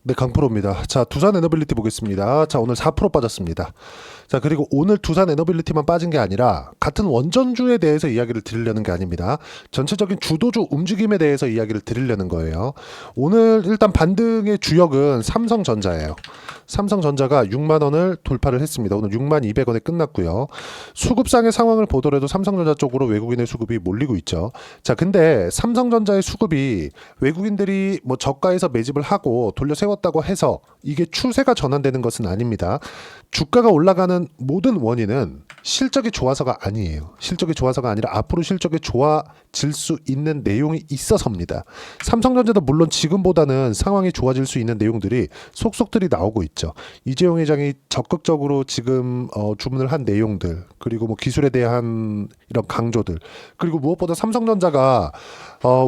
네, 강프로입니다. 자, 두산 에너빌리티 보겠습니다. 자, 오늘 4% 빠졌습니다. 자, 그리고 오늘 두산 에너빌리티만 빠진 게 아니라 같은 원전주에 대해서 이야기를 드리려는 게 아닙니다. 전체적인 주도주 움직임에 대해서 이야기를 드리려는 거예요. 오늘 일단 반등의 주역은 삼성전자예요. 삼성전자가 6만 원을 돌파를 했습니다. 오늘 6만 200원에 끝났고요. 수급상의 상황을 보더라도 삼성전자 쪽으로 외국인의 수급이 몰리고 있죠. 자, 근데 삼성전자의 수급이 외국인들이 뭐 저가에서 매집을 하고 돌려 세웠다고 해서 이게 추세가 전환되는 것은 아닙니다. 주가가 올라가는 모든 원인은 실적이 좋아서가 아니에요. 실적이 좋아서가 아니라 앞으로 실적이 좋아질 수 있는 내용이 있어서입니다. 삼성전자도 물론 지금보다는 상황이 좋아질 수 있는 내용들이 속속들이 나오고 있죠. 이재용 회장이 적극적으로 지금 주문을 한 내용들, 그리고 뭐 기술에 대한 이런 강조들, 그리고 무엇보다 삼성전자가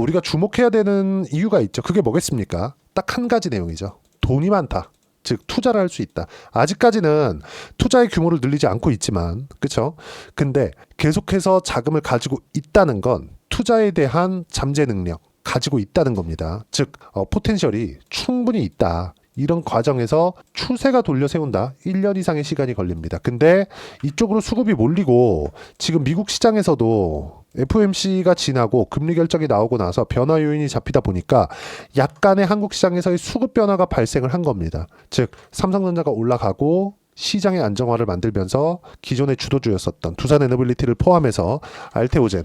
우리가 주목해야 되는 이유가 있죠. 그게 뭐겠습니까? 딱 한 가지 내용이죠. 돈이 많다. 즉 투자를 할 수 있다. 아직까지는 투자의 규모를 늘리지 않고 있지만, 그렇죠? 근데 계속해서 자금을 가지고 있다는 건 투자에 대한 잠재 능력 가지고 있다는 겁니다. 즉 포텐셜이 충분히 있다. 이런 과정에서 추세가 돌려 세운다. 1년 이상의 시간이 걸립니다. 근데 이쪽으로 수급이 몰리고 지금 미국 시장에서도 FOMC가 지나고 금리 결정이 나오고 나서 변화 요인이 잡히다 보니까 약간의 한국 시장에서의 수급 변화가 발생을 한 겁니다. 즉 삼성전자가 올라가고 시장의 안정화를 만들면서 기존의 주도주였었던 두산 에너빌리티를 포함해서 알테오젠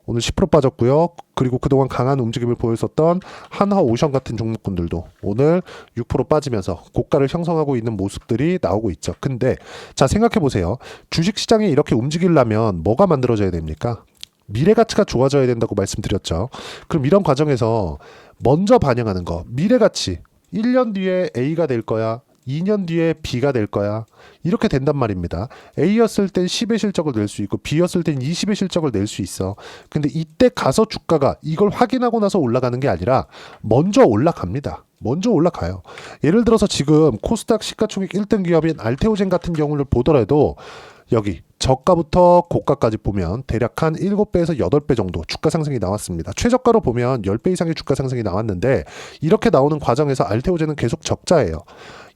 오늘 10% 빠졌고요. 그리고 그동안 강한 움직임을 보였었던 한화오션 같은 종목군들도 오늘 6% 빠지면서 고가를 형성하고 있는 모습들이 나오고 있죠. 근데 자, 생각해 보세요. 주식시장이 이렇게 움직이려면 뭐가 만들어져야 됩니까? 미래 가치가 좋아져야 된다고 말씀드렸죠. 그럼 이런 과정에서 먼저 반영하는 거, 미래 가치. 1년 뒤에 A가 될 거야. 2년 뒤에 B가 될 거야. 이렇게 된단 말입니다. A였을 땐 10의 실적을 낼 수 있고 B였을 땐 20의 실적을 낼 수 있어. 근데 이때 가서 주가가 이걸 확인하고 나서 올라가는 게 아니라 먼저 올라갑니다. 먼저 올라가요. 예를 들어서 지금 코스닥 시가총액 1등 기업인 알테오젠 같은 경우를 보더라도 여기 저가부터 고가까지 보면 대략 한 7배에서 8배 정도 주가 상승이 나왔습니다. 최저가로 보면 10배 이상의 주가 상승이 나왔는데 이렇게 나오는 과정에서 알테오젠은 계속 적자예요.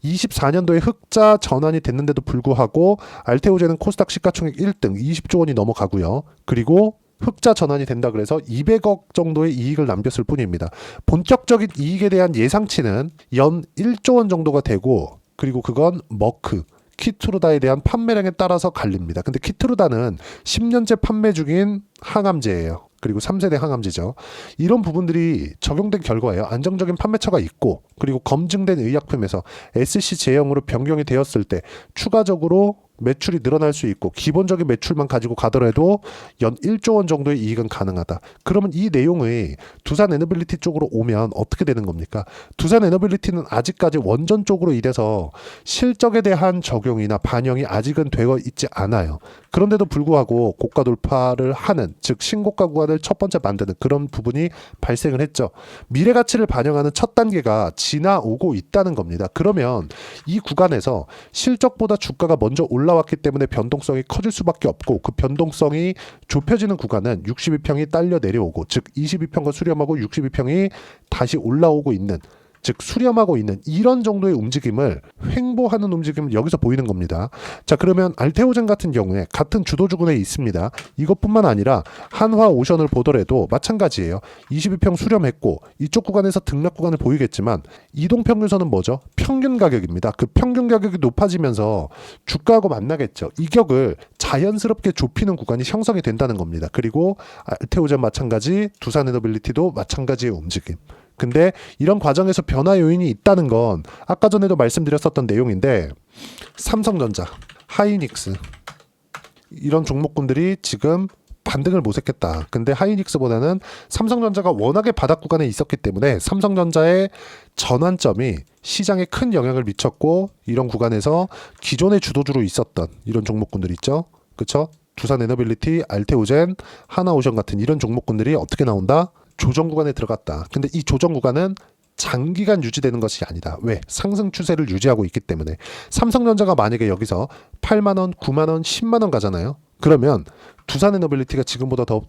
24년도에 흑자 전환이 됐는데도 불구하고 알테오젠은 코스닥 시가총액 1등 20조 원이 넘어가고요. 그리고 흑자 전환이 된다 그래서 200억 정도의 이익을 남겼을 뿐입니다. 본격적인 이익에 대한 예상치는 연 1조 원 정도가 되고, 그리고 그건 머크 키트루다에 대한 판매량에 따라서 갈립니다. 근데 키트루다는 10년째 판매 중인 항암제예요. 그리고 3세대 항암제죠. 이런 부분들이 적용된 결과예요. 안정적인 판매처가 있고, 그리고 검증된 의약품에서 SC 제형으로 변경이 되었을 때 추가적으로 매출이 늘어날 수 있고 기본적인 매출만 가지고 가더라도 연 1조 원 정도의 이익은 가능하다. 그러면 이 내용이 두산 에너빌리티 쪽으로 오면 어떻게 되는 겁니까? 두산 에너빌리티는 아직까지 원전 쪽으로 이래서 실적에 대한 적용이나 반영이 아직은 되어 있지 않아요. 그런데도 불구하고 고가 돌파를 하는, 즉 신고가 구간을 첫 번째 만드는 그런 부분이 발생을 했죠. 미래 가치를 반영하는 첫 단계가 지나오고 있다는 겁니다. 그러면 이 구간에서 실적보다 주가가 먼저 올라왔기 때문에 변동성이 커질 수밖에 없고, 그 변동성이 좁혀지는 구간은 62평이 딸려 내려오고, 즉 22평과 수렴하고 62평이 다시 올라오고 있는, 즉 수렴하고 있는 이런 정도의 움직임을 횡보하는 움직임을 여기서 보이는 겁니다. 자, 그러면 알테오젠 같은 경우에 같은 주도주군에 있습니다. 이것뿐만 아니라 한화오션을 보더라도 마찬가지예요. 22평 수렴했고 이쪽 구간에서 등락 구간을 보이겠지만 이동평균선은 뭐죠? 평균 가격입니다. 그 평균 가격이 높아지면서 주가하고 만나겠죠. 이 격을 자연스럽게 좁히는 구간이 형성이 된다는 겁니다. 그리고 알테오젠 마찬가지, 두산에너빌리티도 마찬가지의 움직임. 근데 이런 과정에서 변화 요인이 있다는 건 아까 전에도 말씀드렸었던 내용인데, 삼성전자, 하이닉스 이런 종목군들이 지금 반등을 모색했다. 근데 하이닉스보다는 삼성전자가 워낙에 바닥 구간에 있었기 때문에 삼성전자의 전환점이 시장에 큰 영향을 미쳤고, 이런 구간에서 기존의 주도주로 있었던 이런 종목군들 있죠. 그렇죠? 두산 에너빌리티, 알테오젠, 하나오션 같은 이런 종목군들이 어떻게 나온다? 조정 구간에 들어갔다. 근데 이 조정 구간은 장기간 유지되는 것이 아니다. 왜? 상승 추세를 유지하고 있기 때문에. 삼성전자가 만약에 여기서 8만 원, 9만 원, 10만 원 가잖아요. 그러면 두산에너빌리티가 지금보다 더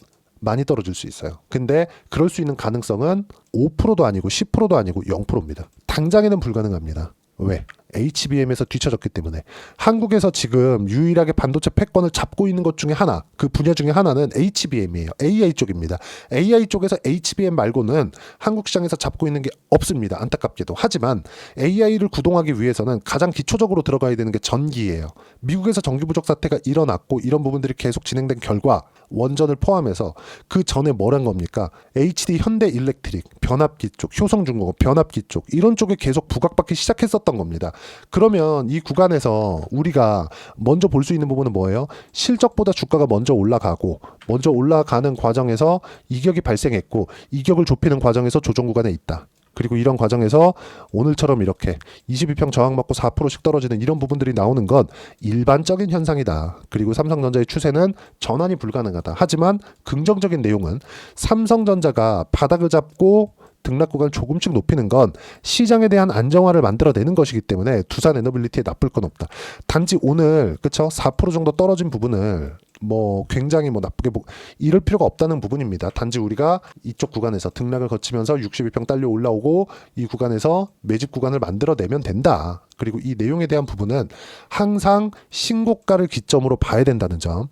많이 떨어질 수 있어요. 근데 그럴 수 있는 가능성은 5%도 아니고 10%도 아니고 0%입니다. 당장에는 불가능합니다. 왜? HBM에서 뒤처졌기 때문에. 한국에서 지금 유일하게 반도체 패권을 잡고 있는 것 중에 하나, 그 분야 중에 하나는 HBM이에요. AI 쪽입니다. AI 쪽에서 HBM 말고는 한국 시장에서 잡고 있는 게 없습니다. 안타깝게도. 하지만 AI를 구동하기 위해서는 가장 기초적으로 들어가야 되는 게 전기예요. 미국에서 전기 부족 사태가 일어났고 이런 부분들이 계속 진행된 결과 원전을 포함해서 그 전에 뭐란 겁니까? HD 현대 일렉트릭, 변압기 쪽, 효성중공업, 변압기 쪽 이런 쪽에 계속 부각받기 시작했었던 겁니다. 그러면 이 구간에서 우리가 먼저 볼 수 있는 부분은 뭐예요? 실적보다 주가가 먼저 올라가고 먼저 올라가는 과정에서 이격이 발생했고 이격을 좁히는 과정에서 조정 구간에 있다. 그리고 이런 과정에서 오늘처럼 이렇게 22평 저항받고 4%씩 떨어지는 이런 부분들이 나오는 건 일반적인 현상이다. 그리고 삼성전자의 추세는 전환이 불가능하다. 하지만 긍정적인 내용은 삼성전자가 바닥을 잡고 등락 구간을 조금씩 높이는 건 시장에 대한 안정화를 만들어내는 것이기 때문에 두산 에너빌리티에 나쁠 건 없다. 단지 오늘 그쵸 4% 정도 떨어진 부분을 뭐 굉장히 뭐 나쁘게 이럴 필요가 없다는 부분입니다. 단지 우리가 이쪽 구간에서 등락을 거치면서 62평 딸려 올라오고 이 구간에서 매집 구간을 만들어내면 된다. 그리고 이 내용에 대한 부분은 항상 신고가를 기점으로 봐야 된다는 점.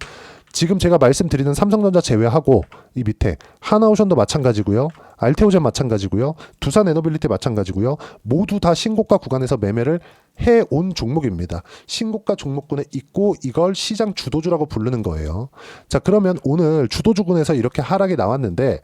지금 제가 말씀드리는 삼성전자 제외하고 이 밑에 하나오션도 마찬가지고요. 알테오젠 마찬가지고요. 두산 에너빌리티 마찬가지고요. 모두 다 신고가 구간에서 매매를 해온 종목입니다. 신고가 종목군에 있고 이걸 시장 주도주라고 부르는 거예요. 자, 그러면 오늘 주도주군에서 이렇게 하락이 나왔는데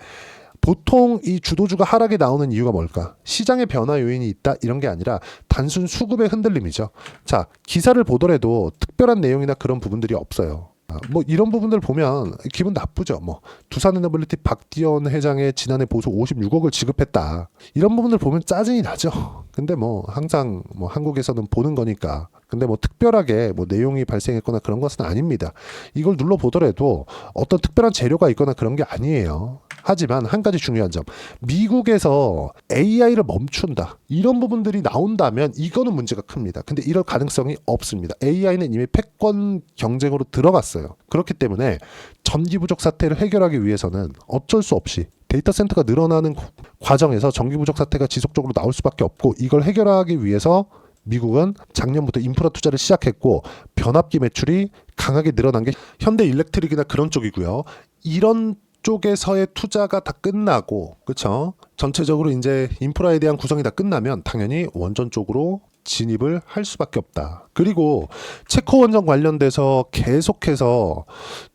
보통 이 주도주가 하락이 나오는 이유가 뭘까? 시장의 변화 요인이 있다 이런 게 아니라 단순 수급의 흔들림이죠. 자, 기사를 보더라도 특별한 내용이나 그런 부분들이 없어요. 뭐 이런 부분들 보면 기분 나쁘죠. 뭐 두산에너빌리티 박디원 회장의 지난해 보수 56억을 지급했다. 이런 부분들 보면 짜증이 나죠. 근데 뭐 항상 뭐 한국에서는 보는 거니까. 근데 뭐 특별하게 뭐 내용이 발생했거나 그런 것은 아닙니다. 이걸 눌러보더라도 어떤 특별한 재료가 있거나 그런 게 아니에요. 하지만 한 가지 중요한 점, 미국에서 AI를 멈춘다 이런 부분들이 나온다면 이거는 문제가 큽니다. 근데 이럴 가능성이 없습니다. AI는 이미 패권 경쟁으로 들어갔어요. 그렇기 때문에 전기 부족 사태를 해결하기 위해서는 어쩔 수 없이 데이터 센터가 늘어나는 과정에서 전기 부족 사태가 지속적으로 나올 수밖에 없고 이걸 해결하기 위해서 미국은 작년부터 인프라 투자를 시작했고 변압기 매출이 강하게 늘어난 게 현대 일렉트릭이나 그런 쪽이고요. 이런 쪽에서의 투자가 다 끝나고 그렇죠? 전체적으로 이제 인프라에 대한 구성이 다 끝나면 당연히 원전 쪽으로 진입을 할 수밖에 없다. 그리고 체코 원전 관련돼서 계속해서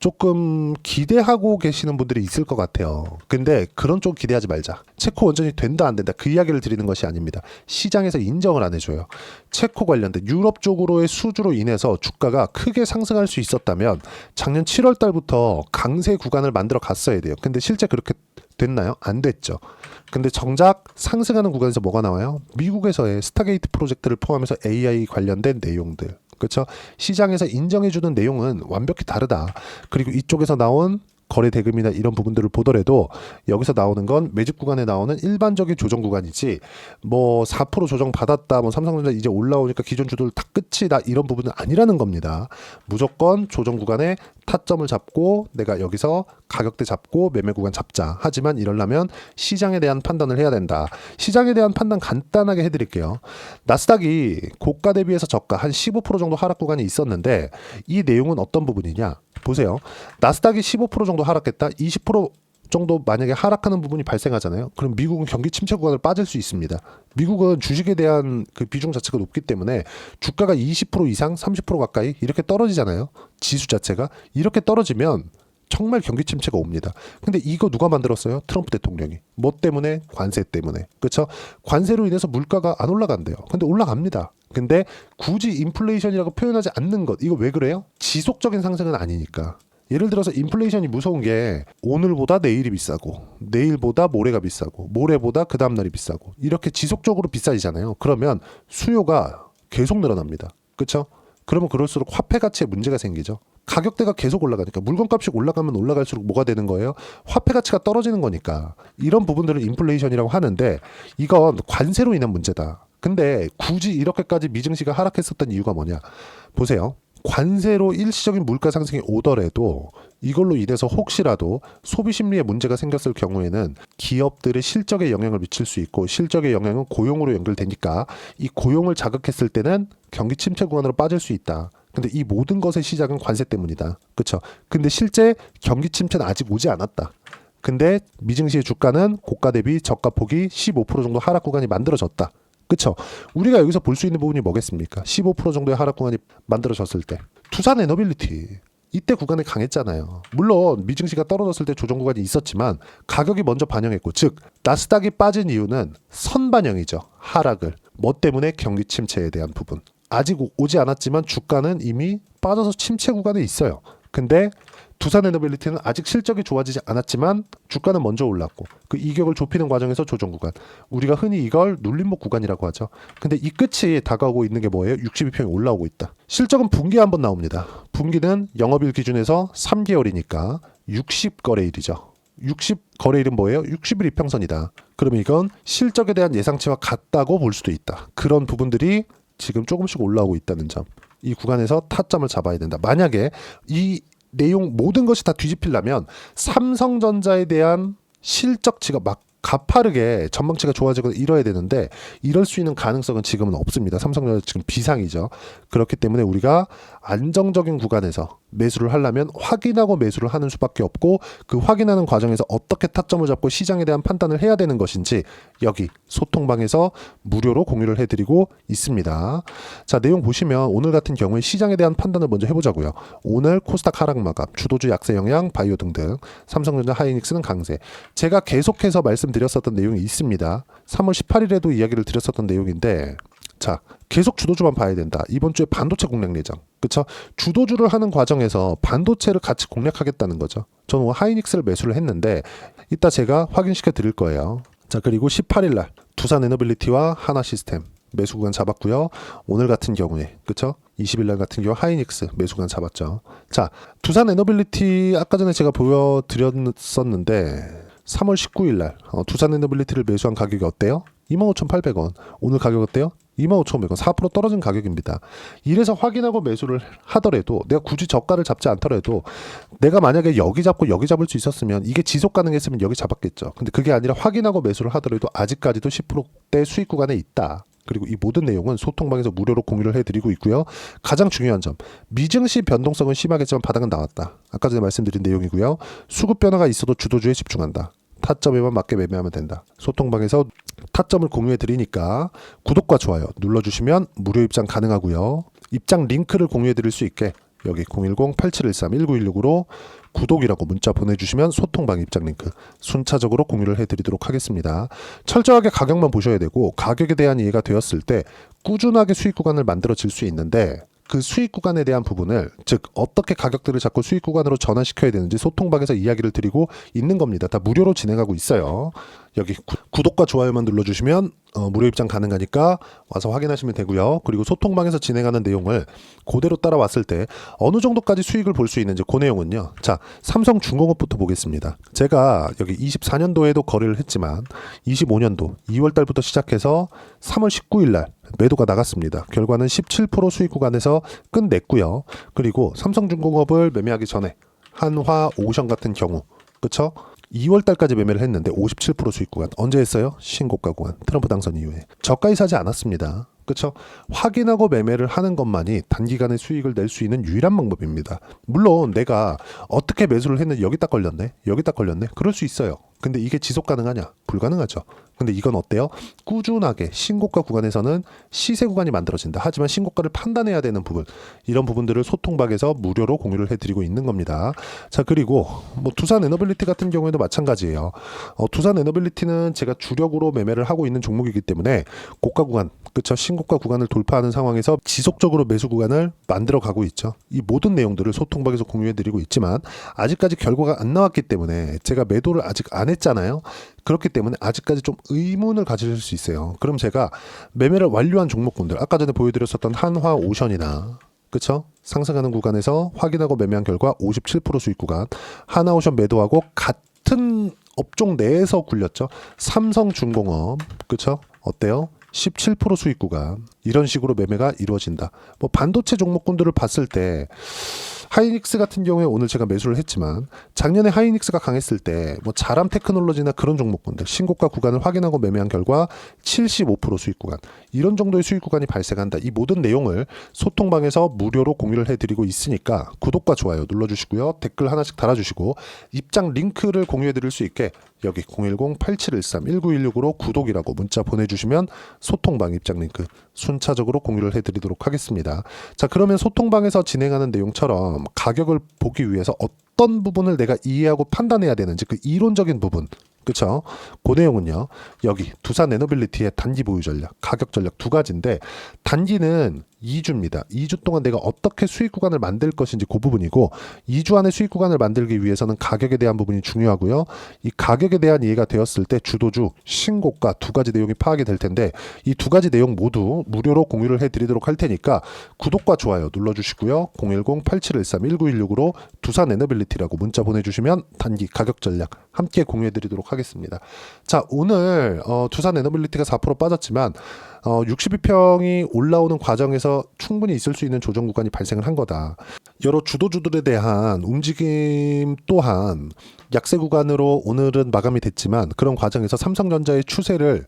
조금 기대하고 계시는 분들이 있을 것 같아요. 근데 그런 쪽 기대하지 말자. 체코 원전이 된다 안 된다 그 이야기를 드리는 것이 아닙니다. 시장에서 인정을 안 해줘요. 체코 관련된 유럽 쪽으로의 수주로 인해서 주가가 크게 상승할 수 있었다면 작년 7월 달부터 강세 구간을 만들어 갔어야 돼요. 근데 실제 그렇게 됐나요? 안 됐죠. 근데 정작 상승하는 구간에서 뭐가 나와요? 미국에서의 스타게이트 프로젝트를 포함해서 AI 관련된 내용들. 그렇죠? 시장에서 인정해주는 내용은 완벽히 다르다. 그리고 이쪽에서 나온 거래 대금이나 이런 부분들을 보더라도 여기서 나오는 건 매집 구간에 나오는 일반적인 조정 구간이지 뭐 4% 조정 받았다 뭐 삼성전자 이제 올라오니까 기존 주들 다 끝이다 이런 부분은 아니라는 겁니다. 무조건 조정 구간에 타점을 잡고 내가 여기서 가격대 잡고 매매 구간 잡자. 하지만 이러려면 시장에 대한 판단을 해야 된다. 시장에 대한 판단 간단하게 해드릴게요. 나스닥이 고가 대비해서 저가 한 15% 정도 하락 구간이 있었는데 이 내용은 어떤 부분이냐 보세요. 나스닥이 15% 정도 하락했다. 20% 정도 만약에 하락하는 부분이 발생하잖아요. 그럼 미국은 경기 침체 구간을 빠질 수 있습니다. 미국은 주식에 대한 그 비중 자체가 높기 때문에 주가가 20% 이상 30% 가까이 이렇게 떨어지잖아요. 지수 자체가 이렇게 떨어지면 정말 경기 침체가 옵니다. 근데 이거 누가 만들었어요? 트럼프 대통령이. 뭐 때문에? 관세 때문에. 그렇죠? 관세로 인해서 물가가 안 올라간대요. 근데 올라갑니다. 근데 굳이 인플레이션이라고 표현하지 않는 것. 이거 왜 그래요? 지속적인 상승은 아니니까. 예를 들어서 인플레이션이 무서운 게 오늘보다 내일이 비싸고 내일보다 모레가 비싸고 모레보다 그 다음날이 비싸고 이렇게 지속적으로 비싸지잖아요. 그러면 수요가 계속 늘어납니다. 그렇죠? 그러면 그럴수록 화폐 가치에 문제가 생기죠. 가격대가 계속 올라가니까 물건값이 올라가면 올라갈수록 뭐가 되는 거예요? 화폐 가치가 떨어지는 거니까. 이런 부분들을 인플레이션이라고 하는데 이건 관세로 인한 문제다. 근데 굳이 이렇게까지 미증시가 하락했었던 이유가 뭐냐? 보세요. 관세로 일시적인 물가 상승이 오더라도 이걸로 인해서 혹시라도 소비 심리에 문제가 생겼을 경우에는 기업들의 실적에 영향을 미칠 수 있고, 실적의 영향은 고용으로 연결되니까 이 고용을 자극했을 때는 경기 침체 구간으로 빠질 수 있다. 근데 이 모든 것의 시작은 관세 때문이다. 그렇죠? 근데 실제 경기 침체는 아직 오지 않았다. 근데 미증시의 주가는 고가 대비 저가 폭이 15% 정도 하락 구간이 만들어졌다. 그렇죠? 우리가 여기서 볼 수 있는 부분이 뭐겠습니까? 15% 정도의 하락 구간이 만들어졌을 때 두산 에너빌리티 이때 구간에 강했잖아요. 물론 미증시가 떨어졌을 때 조정 구간이 있었지만 가격이 먼저 반영했고, 즉 나스닥이 빠진 이유는 선반영이죠. 하락을. 뭐 때문에? 경기 침체에 대한 부분. 아직 오지 않았지만 주가는 이미 빠져서 침체 구간에 있어요. 근데 두산 에너빌리티는 아직 실적이 좋아지지 않았지만 주가는 먼저 올랐고, 그 이격을 좁히는 과정에서 조정 구간. 우리가 흔히 이걸 눌림목 구간이라고 하죠. 근데 이 끝이 다가오고 있는 게 뭐예요? 62평이 올라오고 있다. 실적은 분기에 한번 나옵니다. 분기는 영업일 기준에서 3개월이니까 60거래일이죠. 60거래일은 뭐예요? 60일 이평선이다. 그러면 이건 실적에 대한 예상치와 같다고 볼 수도 있다. 그런 부분들이 지금 조금씩 올라오고 있다는 점. 이 구간에서 타점을 잡아야 된다. 만약에 이 내용 모든 것이 다 뒤집히려면 삼성전자에 대한 실적치가 막 가파르게 전망치가 좋아지고 이뤄야 되는데, 이럴 수 있는 가능성은 지금은 없습니다. 삼성전자 지금 비상이죠. 그렇기 때문에 우리가 안정적인 구간에서 매수를 하려면 확인하고 매수를 하는 수밖에 없고, 그 확인하는 과정에서 어떻게 타점을 잡고 시장에 대한 판단을 해야 되는 것인지 여기 소통방에서 무료로 공유를 해드리고 있습니다. 자, 내용 보시면 오늘 같은 경우에 시장에 대한 판단을 먼저 해보자고요. 오늘 코스닥 하락 마감, 주도주 약세 영향, 바이오 등등, 삼성전자, 하이닉스는 강세. 제가 계속해서 말씀드렸었던 내용이 있습니다. 3월 18일에도 이야기를 드렸었던 내용인데, 자, 계속 주도주만 봐야 된다. 이번 주에 반도체 공략 예정. 그쵸? 주도주를 하는 과정에서 반도체를 같이 공략하겠다는 거죠. 저는 하이닉스를 매수를 했는데 이따 제가 확인시켜 드릴 거예요. 자, 그리고 18일 날 두산 에너빌리티와 하나시스템 매수 구간 잡았고요. 오늘 같은 경우에, 그쵸? 20일 날 같은 경우 하이닉스 매수 구간 잡았죠. 자, 두산 에너빌리티 아까 전에 제가 보여드렸었는데 3월 19일 날 두산 에너빌리티를 매수한 가격이 어때요? 25,800원. 오늘 가격 어때요? 25,500원. 4% 떨어진 가격입니다. 이래서 확인하고 매수를 하더라도, 내가 굳이 저가를 잡지 않더라도, 내가 만약에 여기 잡고 여기 잡을 수 있었으면, 이게 지속 가능했으면 여기 잡았겠죠. 근데 그게 아니라 확인하고 매수를 하더라도 아직까지도 10%대 수익 구간에 있다. 그리고 이 모든 내용은 소통방에서 무료로 공유를 해드리고 있고요. 가장 중요한 점, 미증시 변동성은 심하겠지만 바닥은 나왔다. 아까 전에 말씀드린 내용이고요. 수급 변화가 있어도 주도주에 집중한다. 타점에만 맞게 매매하면 된다. 소통방에서 타점을 공유해 드리니까 구독과 좋아요 눌러주시면 무료 입장 가능하고요. 입장 링크를 공유해 드릴 수 있게 여기 010-8713-1916으로 구독이라고 문자 보내주시면 소통방 입장 링크 순차적으로 공유를 해드리도록 하겠습니다. 철저하게 가격만 보셔야 되고, 가격에 대한 이해가 되었을 때 꾸준하게 수익 구간을 만들어질 수 있는데, 그 수익 구간에 대한 부분을, 즉 어떻게 가격들을 잡고 수익 구간으로 전환시켜야 되는지 소통방에서 이야기를 드리고 있는 겁니다. 다 무료로 진행하고 있어요. 여기 구독과 좋아요만 눌러주시면 무료 입장 가능하니까 와서 확인하시면 되고요. 그리고 소통방에서 진행하는 내용을 그대로 따라왔을 때 어느 정도까지 수익을 볼 수 있는지, 그 내용은요. 자, 삼성중공업부터 보겠습니다. 제가 여기 24년도에도 거래를 했지만 25년도 2월달부터 시작해서 3월 19일날 매도가 나갔습니다. 결과는 17% 수익 구간에서 끝냈고요. 그리고 삼성중공업을 매매하기 전에 한화, 오션 같은 경우, 그쵸? 2월 달까지 매매를 했는데 57% 수익 구간. 언제 했어요? 신고가 구간. 트럼프 당선 이후에. 저가에 사지 않았습니다. 그렇죠? 확인하고 매매를 하는 것만이 단기간에 수익을 낼 수 있는 유일한 방법입니다. 물론 내가 어떻게 매수를 했는지 여기 딱 걸렸네. 여기 딱 걸렸네. 그럴 수 있어요. 근데 이게 지속 가능하냐? 불가능하죠. 근데 이건 어때요? 꾸준하게 신고가 구간에서는 시세 구간이 만들어진다. 하지만 신고가를 판단해야 되는 부분, 이런 부분들을 소통방에서 무료로 공유를 해드리고 있는 겁니다. 자, 그리고 뭐 두산 에너빌리티 같은 경우에도 마찬가지예요. 두산 에너빌리티는 제가 주력으로 매매를 하고 있는 종목이기 때문에 고가 구간, 그쵸? 신고가 구간을 돌파하는 상황에서 지속적으로 매수 구간을 만들어 가고 있죠. 이 모든 내용들을 소통방에서 공유해드리고 있지만 아직까지 결과가 안 나왔기 때문에, 제가 매도를 아직 안 했잖아요. 그렇기 때문에 아직까지 좀 의문을 가지실 수 있어요. 그럼 제가 매매를 완료한 종목군들, 아까 전에 보여드렸었던 한화, 오션이나, 그쵸? 상승하는 구간에서 확인하고 매매한 결과 57% 수익 구간, 하나오션 매도하고 같은 업종 내에서 굴렸죠. 삼성중공업, 그쵸? 어때요? 17% 수익 구간 이런 식으로 매매가 이루어진다. 뭐 반도체 종목군들을 봤을 때 하이닉스 같은 경우에 오늘 제가 매수를 했지만 작년에 하이닉스가 강했을 때 뭐 자람 테크놀로지나 그런 종목군들 신고가 구간을 확인하고 매매한 결과 75% 수익 구간 이런 정도의 수익 구간이 발생한다. 이 모든 내용을 소통방에서 무료로 공유를 해드리고 있으니까 구독과 좋아요 눌러주시고요. 댓글 하나씩 달아주시고 입장 링크를 공유해드릴 수 있게 여기 010-8713-1916으로 구독이라고 문자 보내주시면 소통방 입장 링크 순차적으로 공유를 해드리도록 하겠습니다. 자, 그러면 소통방에서 진행하는 내용처럼 가격을 보기 위해서 어떤 부분을 내가 이해하고 판단해야 되는지 그 이론적인 부분, 그쵸? 그 내용은요, 여기 두산 에너빌리티의 단기 보유 전략, 가격 전략 두 가지인데, 단기는 2주입니다. 2주 동안 내가 어떻게 수익 구간을 만들 것인지 그 부분이고, 2주 안에 수익 구간을 만들기 위해서는 가격에 대한 부분이 중요하고요. 이 가격에 대한 이해가 되었을 때 주도주, 신고가 두 가지 내용이 파악이 될 텐데, 이 두 가지 내용 모두 무료로 공유를 해드리도록 할 테니까 구독과 좋아요 눌러주시고요. 010-8713-1916으로 두산 에너빌리티라고 문자 보내주시면 단기 가격 전략 함께 공유해드리도록 하겠습니다. 자, 오늘 두산 에너빌리티가 4% 빠졌지만 62평이 올라오는 과정에서 충분히 있을 수 있는 조정 구간이 발생을 한 거다. 여러 주도주들에 대한 움직임 또한 약세 구간으로 오늘은 마감이 됐지만 그런 과정에서 삼성전자의 추세를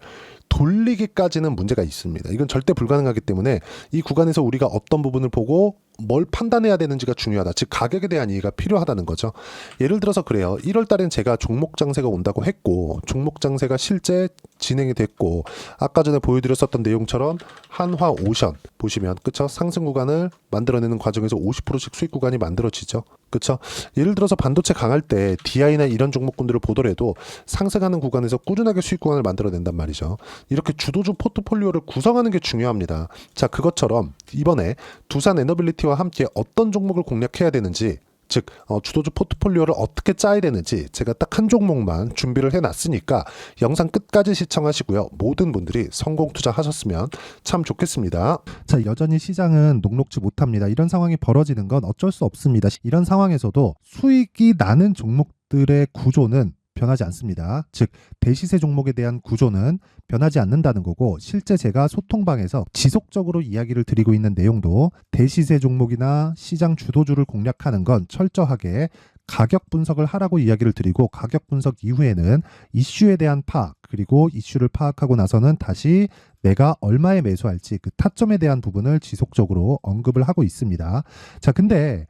돌리기까지는 문제가 있습니다. 이건 절대 불가능하기 때문에 이 구간에서 우리가 어떤 부분을 보고 뭘 판단해야 되는지가 중요하다. 즉 가격에 대한 이해가 필요하다는 거죠. 예를 들어서 그래요. 1월 달엔 제가 종목 장세가 온다고 했고 종목 장세가 실제 진행이 됐고 아까 전에 보여드렸었던 내용처럼 한화 오션 보시면 그쵸? 상승 구간을 만들어내는 과정에서 50%씩 수익 구간이 만들어지죠. 그쵸? 예를 들어서 반도체 강할 때 DI나 이런 종목군들을 보더라도 상승하는 구간에서 꾸준하게 수익 구간을 만들어낸단 말이죠. 이렇게 주도주 포트폴리오를 구성하는 게 중요합니다. 자, 그것처럼 이번에 두산 에너빌리티와 함께 어떤 종목을 공략해야 되는지 즉 주도주 포트폴리오를 어떻게 짜야 되는지 제가 딱 한 종목만 준비를 해놨으니까 영상 끝까지 시청하시고요. 모든 분들이 성공 투자하셨으면 참 좋겠습니다. 자, 여전히 시장은 녹록지 못합니다. 이런 상황이 벌어지는 건 어쩔 수 없습니다. 이런 상황에서도 수익이 나는 종목들의 구조는 변하지 않습니다. 즉 대시세 종목에 대한 구조는 변하지 않는다는 거고 실제 제가 소통방에서 지속적으로 이야기를 드리고 있는 내용도 대시세 종목이나 시장 주도주를 공략하는 건 철저하게 가격 분석을 하라고 이야기를 드리고 가격 분석 이후에는 이슈에 대한 파악 그리고 이슈를 파악하고 나서는 다시 내가 얼마에 매수할지 그 타점에 대한 부분을 지속적으로 언급을 하고 있습니다. 자, 근데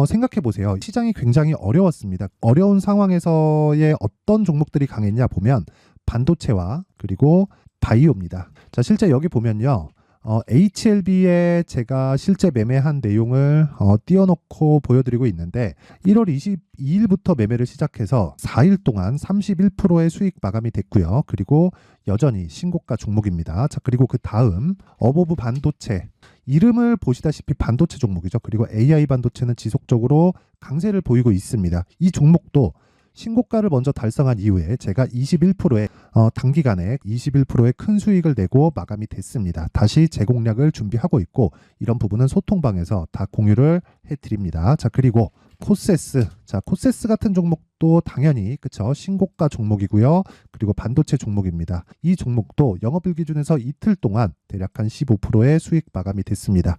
생각해 보세요. 시장이 굉장히 어려웠습니다. 어려운 상황에서의 어떤 종목들이 강했냐 보면 반도체와 그리고 바이오입니다. 자, 실제 여기 보면요. HLB에 제가 실제 매매한 내용을 띄워놓고 보여드리고 있는데 1월 22일부터 매매를 시작해서 4일 동안 31%의 수익 마감이 됐고요. 그리고 여전히 신고가 종목입니다. 자, 그리고 그 다음 어보브 반도체 이름을 보시다시피 반도체 종목이죠. 그리고 AI 반도체는 지속적으로 강세를 보이고 있습니다. 이 종목도 신고가를 먼저 달성한 이후에 제가 21%의 단기간에 21%의 큰 수익을 내고 마감이 됐습니다. 다시 재공략을 준비하고 있고 이런 부분은 소통방에서 다 공유를 해드립니다. 자, 그리고 코세스. 자, 코세스 같은 종목도 당연히 그쵸 신고가 종목이고요. 그리고 반도체 종목입니다. 이 종목도 영업일 기준에서 이틀 동안 대략 한 15%의 수익 마감이 됐습니다.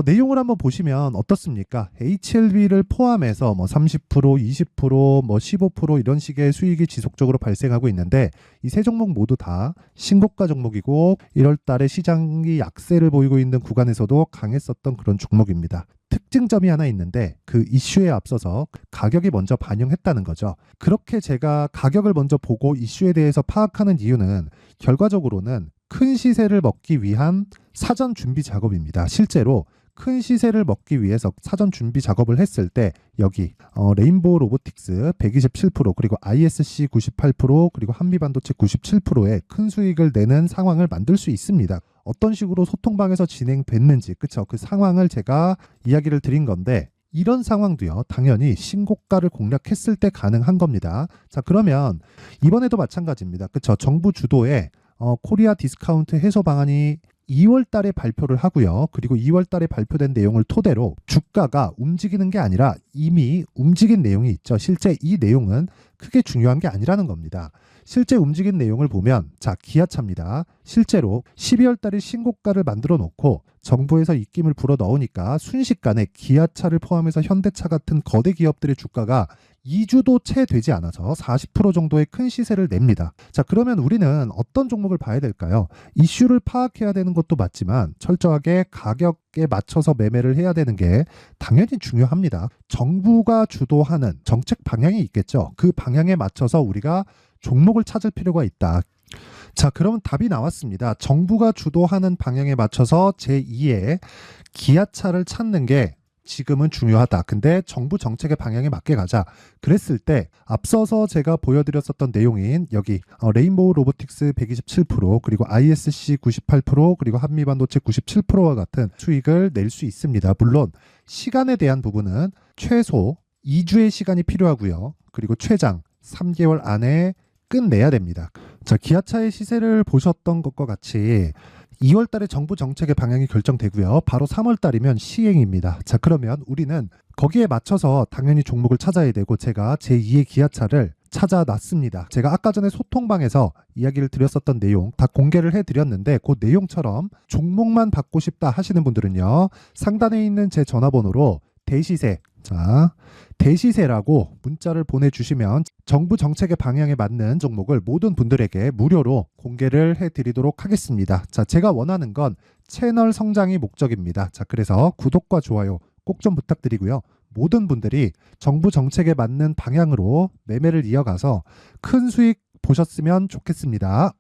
내용을 한번 보시면 어떻습니까? HLB를 포함해서 뭐 30%, 20%, 뭐 15% 이런 식의 수익이 지속적으로 발생하고 있는데 이 세 종목 모두 다 신고가 종목이고 1월 달에 시장이 약세를 보이고 있는 구간에서도 강했었던 그런 종목입니다. 특징점이 하나 있는데 그 이슈에 앞서서 가격이 먼저 반영했다는 거죠. 그렇게 제가 가격을 먼저 보고 이슈에 대해서 파악하는 이유는 결과적으로는 큰 시세를 먹기 위한 사전 준비 작업입니다. 실제로 큰 시세를 먹기 위해서 사전 준비 작업을 했을 때 여기 레인보우 로보틱스 127% 그리고 ISC 98% 그리고 한미반도체 97%의 큰 수익을 내는 상황을 만들 수 있습니다. 어떤 식으로 소통방에서 진행됐는지 그쵸? 그 상황을 제가 이야기를 드린 건데 이런 상황도요 당연히 신고가를 공략했을 때 가능한 겁니다. 자, 그러면 이번에도 마찬가지입니다. 그쵸? 정부 주도의 코리아 디스카운트 해소 방안이 2월 달에 발표를 하고요. 그리고 2월 달에 발표된 내용을 토대로 주가가 움직이는 게 아니라 이미 움직인 내용이 있죠. 실제 이 내용은 크게 중요한 게 아니라는 겁니다. 실제 움직인 내용을 보면 자, 기아차입니다. 실제로 12월 달에 신고가를 만들어 놓고 정부에서 입김을 불어 넣으니까 순식간에 기아차를 포함해서 현대차 같은 거대 기업들의 주가가 2주도 채 되지 않아서 40% 정도의 큰 시세를 냅니다. 자, 그러면 우리는 어떤 종목을 봐야 될까요? 이슈를 파악해야 되는 것도 맞지만 철저하게 가격에 맞춰서 매매를 해야 되는 게 당연히 중요합니다. 정부가 주도하는 정책 방향이 있겠죠. 그 방향에 맞춰서 우리가 종목을 찾을 필요가 있다. 자, 그러면 답이 나왔습니다. 정부가 주도하는 방향에 맞춰서 제2의 기아차를 찾는 게 지금은 중요하다. 근데 정부 정책의 방향에 맞게 가자. 그랬을 때 앞서서 제가 보여드렸었던 내용인 여기 레인보우 로보틱스 127% 그리고 ISC 98% 그리고 한미반도체 97%와 같은 수익을 낼 수 있습니다. 물론 시간에 대한 부분은 최소 2주의 시간이 필요하고요. 그리고 최장 3개월 안에 끝내야 됩니다. 자, 기아차의 시세를 보셨던 것과 같이 2월 달에 정부 정책의 방향이 결정되고요. 바로 3월 달이면 시행입니다. 자, 그러면 우리는 거기에 맞춰서 당연히 종목을 찾아야 되고 제가 제2의 기아차를 찾아놨습니다. 제가 아까 전에 소통방에서 이야기를 드렸었던 내용 다 공개를 해드렸는데 그 내용처럼 종목만 받고 싶다 하시는 분들은요. 상단에 있는 제 전화번호로 대시세, 자, 대시세라고 문자를 보내주시면 정부 정책의 방향에 맞는 종목을 모든 분들에게 무료로 공개를 해드리도록 하겠습니다. 자, 제가 원하는 건 채널 성장이 목적입니다. 자, 그래서 구독과 좋아요 꼭 좀 부탁드리고요. 모든 분들이 정부 정책에 맞는 방향으로 매매를 이어가서 큰 수익 보셨으면 좋겠습니다.